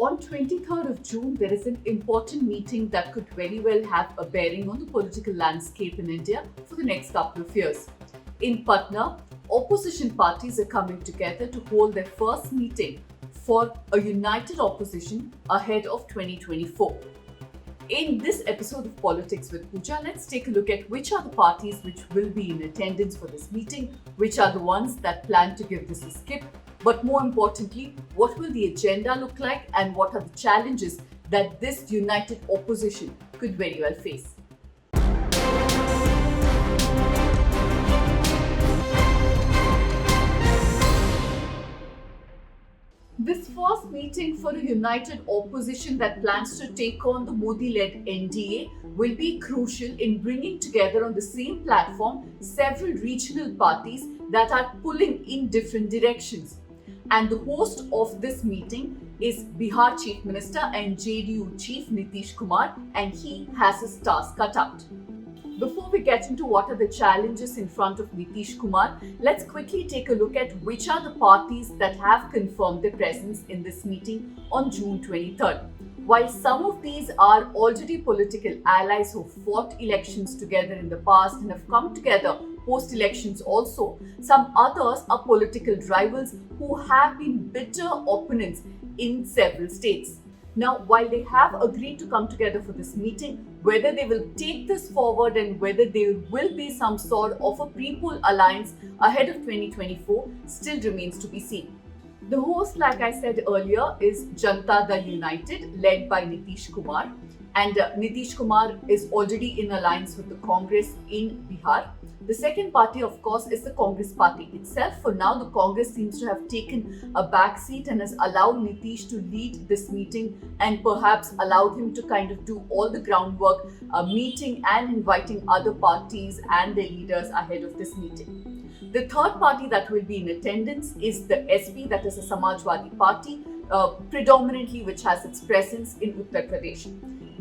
On 23rd of June, there is an important meeting that could very well have a bearing on the political landscape in India for the next couple of years. In Patna, opposition parties are coming together to hold their first meeting for a united opposition ahead of 2024. In this episode of Politics with Pooja, let's take a look at which are the parties which will be in attendance for this meeting, which are the ones that plan to give this a skip, but more importantly, what will the agenda look like and what are the challenges that this united opposition could very well face. This first meeting for a united opposition that plans to take on the Modi-led NDA will be crucial in bringing together on the same platform several regional parties that are pulling in different directions. And the host of this meeting is Bihar Chief Minister and JDU Chief Nitish Kumar, and he has his task cut out. Before we get into what are the challenges in front of Nitish Kumar, let's quickly take a look at which are the parties that have confirmed their presence in this meeting on June 23rd. While some of these are already political allies who fought elections together in the past and have come together post-elections also, some others are political rivals who have been bitter opponents in several states. Now, while they have agreed to come together for this meeting, whether they will take this forward and whether there will be some sort of a pre-poll alliance ahead of 2024 still remains to be seen. The host, like I said earlier, is Janata Dal United, led by Nitish Kumar. And Nitish Kumar is already in alliance with the Congress in Bihar. The second party, of course, is the Congress party itself. For now, the Congress seems to have taken a back seat and has allowed Nitish to lead this meeting and perhaps allowed him to kind of do all the groundwork, meeting and inviting other parties and their leaders ahead of this meeting. The third party that will be in attendance is the SP, that is a Samajwadi party, predominantly which has its presence in Uttar Pradesh.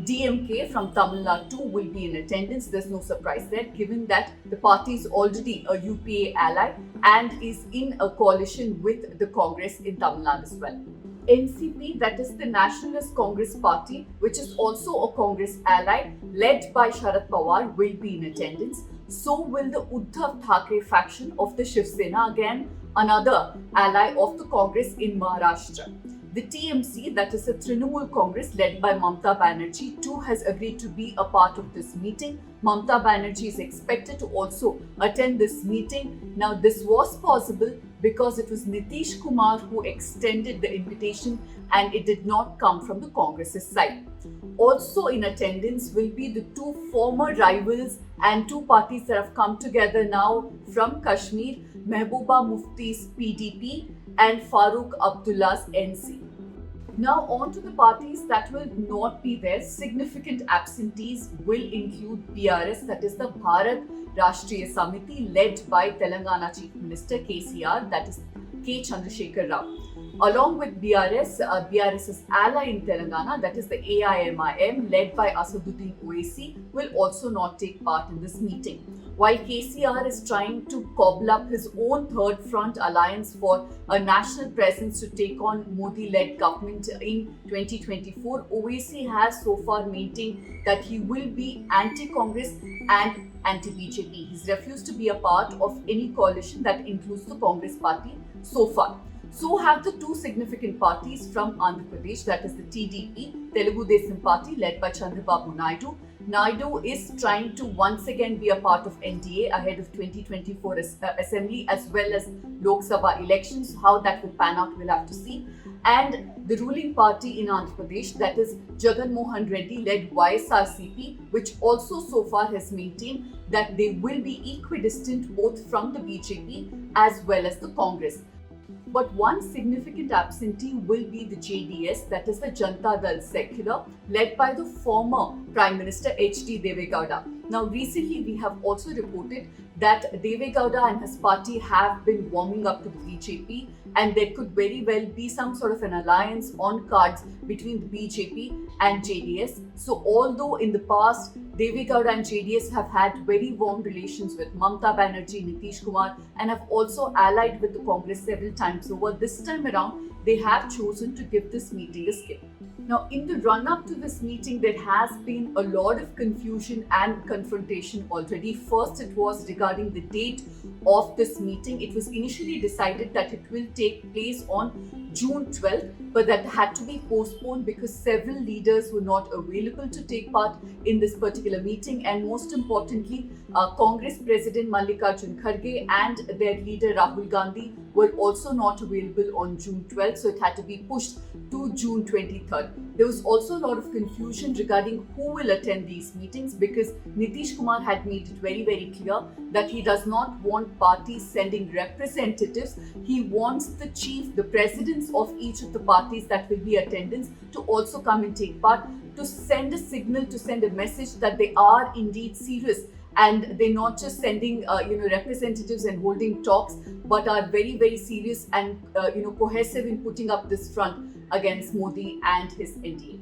DMK from Tamil Nadu will be in attendance. There's no surprise there, given that the party is already a UPA ally and is in a coalition with the Congress in Tamil Nadu as well. NCP, that is the Nationalist Congress Party, which is also a Congress ally, led by Sharad Pawar, will be in attendance. So will the Uddhav Thackeray faction of the Shiv Sena, again another ally of the Congress in Maharashtra. The TMC, that is the Trinamool Congress led by Mamta Banerjee, too has agreed to be a part of this meeting. Mamta Banerjee is expected to also attend this meeting. Now, this was possible because it was Nitish Kumar who extended the invitation and it did not come from the Congress's side. Also in attendance will be the two former rivals and two parties that have come together now from Kashmir, Mehbooba Mufti's PDP and Farooq Abdullah's NC. Now on to the parties that will not be there. Significant absentees will include BRS, that is the Bharat Rashtriya Samiti, led by Telangana Chief Minister KCR, that is K. Chandrasekhar Rao. Along with BRS's ally in Telangana, that is the AIMIM, led by Asaduddin Owaisi, will also not take part in this meeting. While KCR is trying to cobble up his own third front alliance for a national presence to take on Modi-led government in 2024, Owaisi has so far maintained that he will be anti-Congress and anti-BJP. He's refused to be a part of any coalition that includes the Congress party so far. So have the two significant parties from Andhra Pradesh, that is the TDP, Telugu Desam Party, led by Chandrababu Naidu. Naidu is trying to once again be a part of NDA ahead of 2024 Assembly as well as Lok Sabha elections. How that will pan out, we'll have to see. And the ruling party in Andhra Pradesh, that is Jagan Mohan Reddy, led YSRCP, which also so far has maintained that they will be equidistant both from the BJP as well as the Congress. But one significant absentee will be the JDS, that is the Janata Dal Secular, led by the former Prime Minister H.D. Deve Gowda. Now, recently we have also reported that Deve Gowda and his party have been warming up to the BJP, and there could very well be some sort of an alliance on cards between the BJP and JDS. So, although in the past Deve Gowda and JDS have had very warm relations with Mamta Banerjee, Nitish Kumar, and have also allied with the Congress several times over, this time around they have chosen to give this meeting a skip. Now, in the run-up to this meeting, there has been a lot of confusion and confrontation already. First, it was regarding the date of this meeting. It was initially decided that it will take place on June 12th, but that had to be postponed because several leaders were not available to take part in this particular meeting. And most importantly, Congress President Mallikarjun Kharge and their leader Rahul Gandhi were also not available on June 12th, so it had to be pushed to June 23rd. There was also a lot of confusion regarding who will attend these meetings because Nitish Kumar had made it very, very clear that he does not want parties sending representatives. He wants the chief, the presidents of each of the parties that will be attendance to also come and take part, to send a signal, to send a message that they are indeed serious and they're not just sending representatives and holding talks, but are very, very serious and cohesive in putting up this front against Modi and his NDA.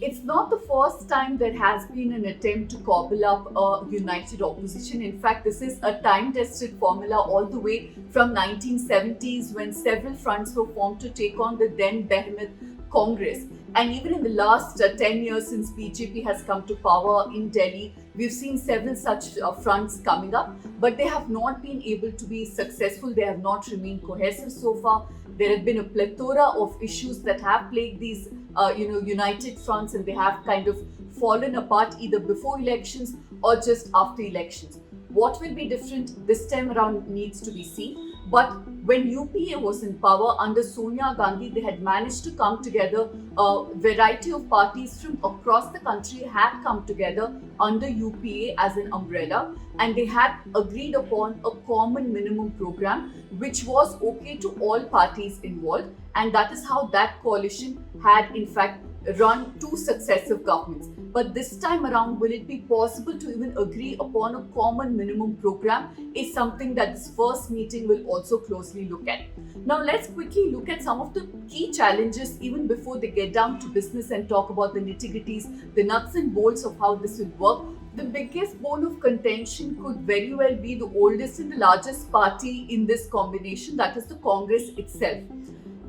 It's not the first time there has been an attempt to cobble up a united opposition. In fact, this is a time-tested formula all the way from 1970s when several fronts were formed to take on the then behemoth Congress. And even in the last 10 years since BJP has come to power in Delhi, we've seen several such fronts coming up, but they have not been able to be successful. They have not remained cohesive so far. There have been a plethora of issues that have plagued these united fronts, and they have kind of fallen apart either before elections or just after elections. What will be different this time around needs to be seen. But when UPA was in power under Sonia Gandhi, they had managed to come together. A variety of parties from across the country had come together under UPA as an umbrella, and they had agreed upon a common minimum program which was okay to all parties involved, and that is how that coalition had in fact run two successive governments. But this time around, will it be possible to even agree upon a common minimum program is something that this first meeting will also closely look at. Now let's quickly look at some of the key challenges even before they get down to business and talk about the nitty-gritties, the nuts and bolts of how this will work. The biggest bone of contention could very well be the oldest and the largest party in this combination, that is the Congress itself.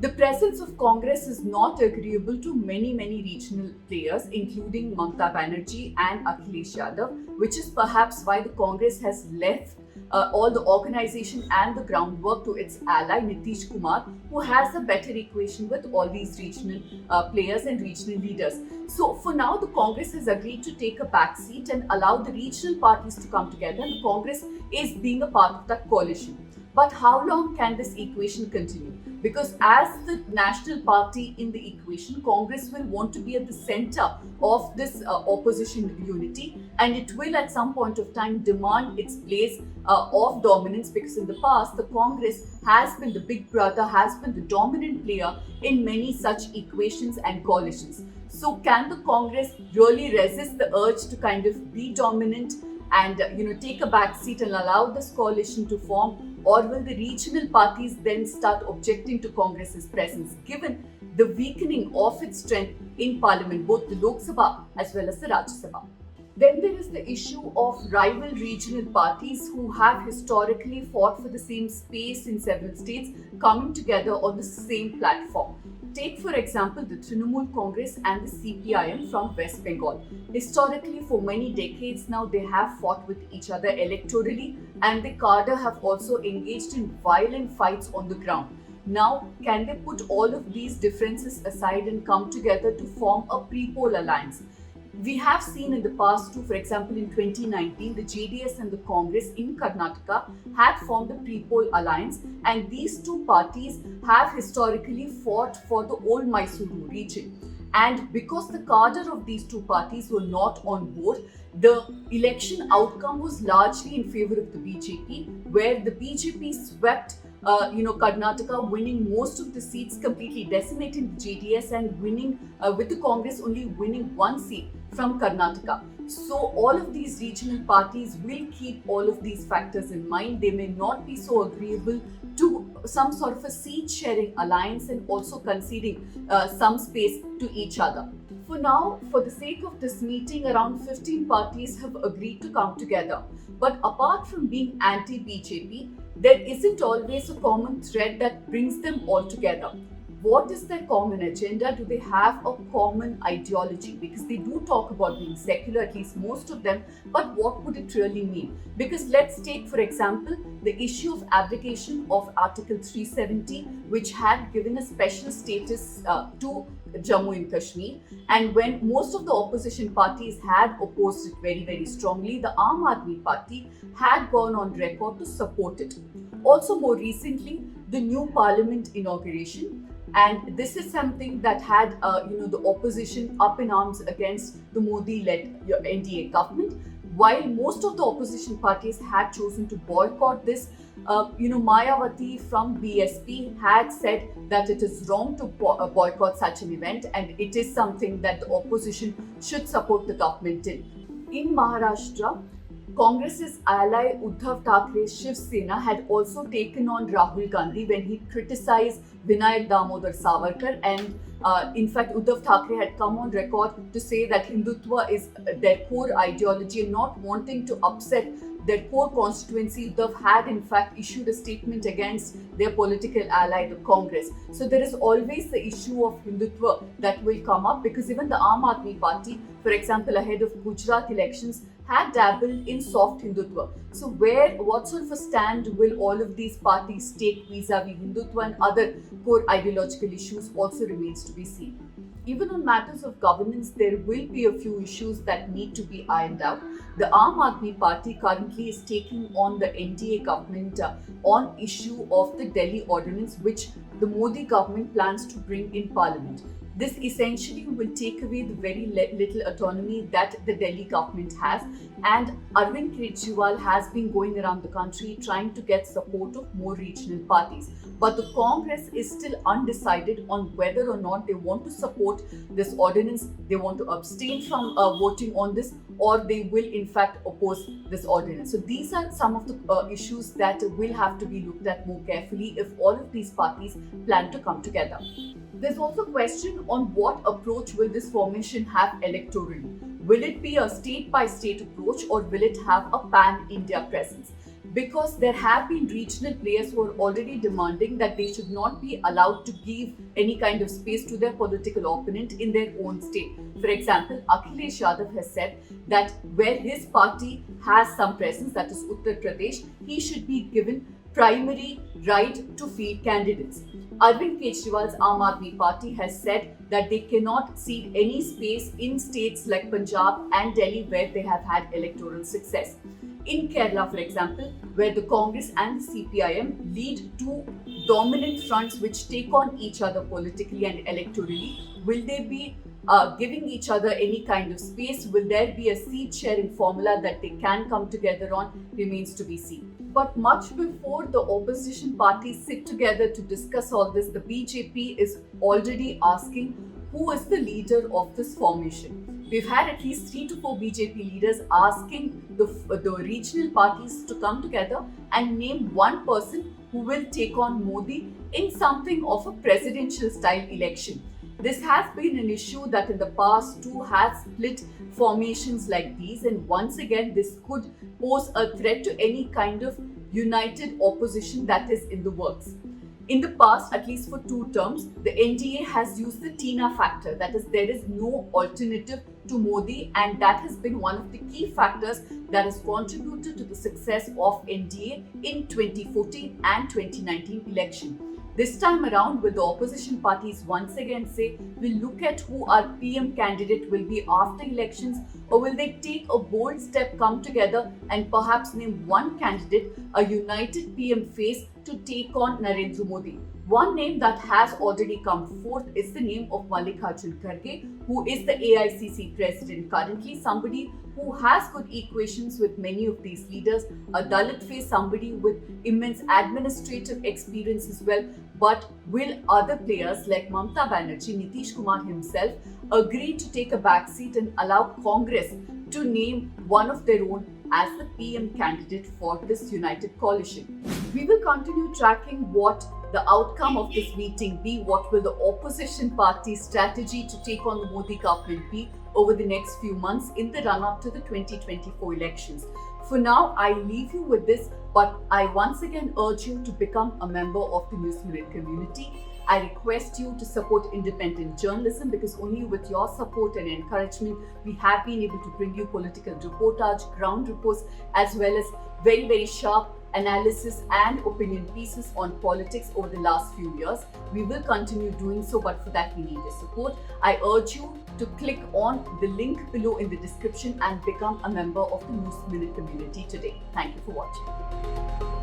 The presence of Congress is not agreeable to many regional players, including Mamata Banerjee and Akhilesh Yadav, which is perhaps why the Congress has left all the organization and the groundwork to its ally Nitish Kumar, who has a better equation with all these regional players and regional leaders. So for now, the Congress has agreed to take a back seat and allow the regional parties to come together, and the Congress is being a part of that coalition. But how long can this equation continue? Because as the national party in the equation, Congress will want to be at the center of this opposition unity, and it will at some point of time demand its place of dominance, because in the past the Congress has been the big brother, has been the dominant player in many such equations and coalitions. So can the Congress really resist the urge to kind of be dominant and take a back seat and allow this coalition to form? Or will the regional parties then start objecting to Congress's presence, given the weakening of its strength in Parliament, both the Lok Sabha as well as the Rajya Sabha? Then there is the issue of rival regional parties who have historically fought for the same space in several states coming together on the same platform. Take, for example, the Trinamool Congress and the CPIM from West Bengal. Historically, for many decades now, they have fought with each other electorally, and the cadre have also engaged in violent fights on the ground. Now, can they put all of these differences aside and come together to form a pre-poll alliance? We have seen in the past too, for example, in 2019, the JDS and the Congress in Karnataka had formed a pre-poll alliance, and these two parties have historically fought for the old Mysuru region. And because the cadre of these two parties were not on board, the election outcome was largely in favor of the BJP, where the BJP swept Karnataka, winning most of the seats, completely decimating the JDS and winning with the Congress only winning one seat from Karnataka. So all of these regional parties will keep all of these factors in mind. They may not be so agreeable to some sort of a seat sharing alliance and also conceding some space to each other. For now, for the sake of this meeting, around 15 parties have agreed to come together. But apart from being anti-BJP, there isn't always a common thread that brings them all together. What is their common agenda? Do they have a common ideology? Because they do talk about being secular, at least most of them, but what would it really mean? Because let's take, for example, the issue of abdication of Article 370, which had given a special status to Jammu and Kashmir. And when most of the opposition parties had opposed it very, very strongly, the Aam Aadmi Party had gone on record to support it. Also, more recently, the new parliament inauguration. And this is something that had, the opposition up in arms against the Modi-led NDA government. While most of the opposition parties had chosen to boycott this, Mayawati from BSP had said that it is wrong to boycott such an event, and it is something that the opposition should support the government in. In Maharashtra, Congress's ally Uddhav Thakere's Shiv Sena had also taken on Rahul Gandhi when he criticized Vinayak Damodar Savarkar, and in fact Uddhav Thackeray had come on record to say that Hindutva is their core ideology and not wanting to upset their core constituency. Uddhav had in fact issued a statement against their political ally, the Congress. So there is always the issue of Hindutva that will come up, because even the Aam Aadmi Party, for example, ahead of Gujarat elections, had dabbled in soft Hindutva. So what sort of a stand will all of these parties take vis-a-vis Hindutva and other core ideological issues also remains to be seen. Even on matters of governance, there will be a few issues that need to be ironed out. The Aam Aadmi Party currently is taking on the NDA government on issue of the Delhi Ordinance, which the Modi government plans to bring in Parliament. This essentially will take away the very little autonomy that the Delhi government has, and Arvind Kejriwal has been going around the country trying to get support of more regional parties. But the Congress is still undecided on whether or not they want to support this ordinance, they want to abstain from voting on this, or they will in fact oppose this ordinance. So these are some of the issues that will have to be looked at more carefully if all of these parties plan to come together. There's also a question on what approach will this formation have electorally. Will it be a state-by-state approach, or will it have a pan-India presence? Because there have been regional players who are already demanding that they should not be allowed to give any kind of space to their political opponent in their own state. For example, Akhilesh Yadav has said that where his party has some presence, that is Uttar Pradesh, he should be given primary right to field candidates. Arvind Kejriwal's Aam Aadmi Party has said that they cannot cede any space in states like Punjab and Delhi where they have had electoral success. In Kerala, for example, where the Congress and the CPIM lead two dominant fronts which take on each other politically and electorally, will they be giving each other any kind of space? Will there be a seat sharing formula that they can come together on? Remains to be seen. But much before the opposition parties sit together to discuss all this, the BJP is already asking who is the leader of this formation. We've had at least 3 to 4 BJP leaders asking the regional parties to come together and name one person who will take on Modi in something of a presidential style election. This has been an issue that in the past too has split formations like these, and once again this could pose a threat to any kind of united opposition that is in the works. In the past, at least for 2 terms, the NDA has used the Tina factor, that is, there is no alternative to Modi, and that has been one of the key factors that has contributed to the success of NDA in 2014 and 2019 election. This time around, will the opposition parties once again say, we'll look at who our PM candidate will be after elections, or will they take a bold step, come together and perhaps name one candidate, a united PM face to take on Narendra Modi? One name that has already come forth is the name of Mallikarjun Kharge, who is the AICC president currently, somebody who has good equations with many of these leaders, a Dalit face, somebody with immense administrative experience as well. But will other players like Mamata Banerjee, Nitish Kumar himself, agree to take a backseat and allow Congress to name one of their own as the PM candidate for this united coalition? We will continue tracking what the outcome of this meeting be, what will the opposition party's strategy to take on the Modi government be over the next few months in the run-up to the 2024 elections. For now, I leave you with this, but I once again urge you to become a member of the News Minute community. I request you to support independent journalism, because only with your support and encouragement we have been able to bring you political reportage, ground reports, as well as very, very sharp analysis and opinion pieces on politics over the last few years. We will continue doing so, but for that we need your support. I urge you to click on the link below in the description and become a member of the News Minute community today. Thank you for watching.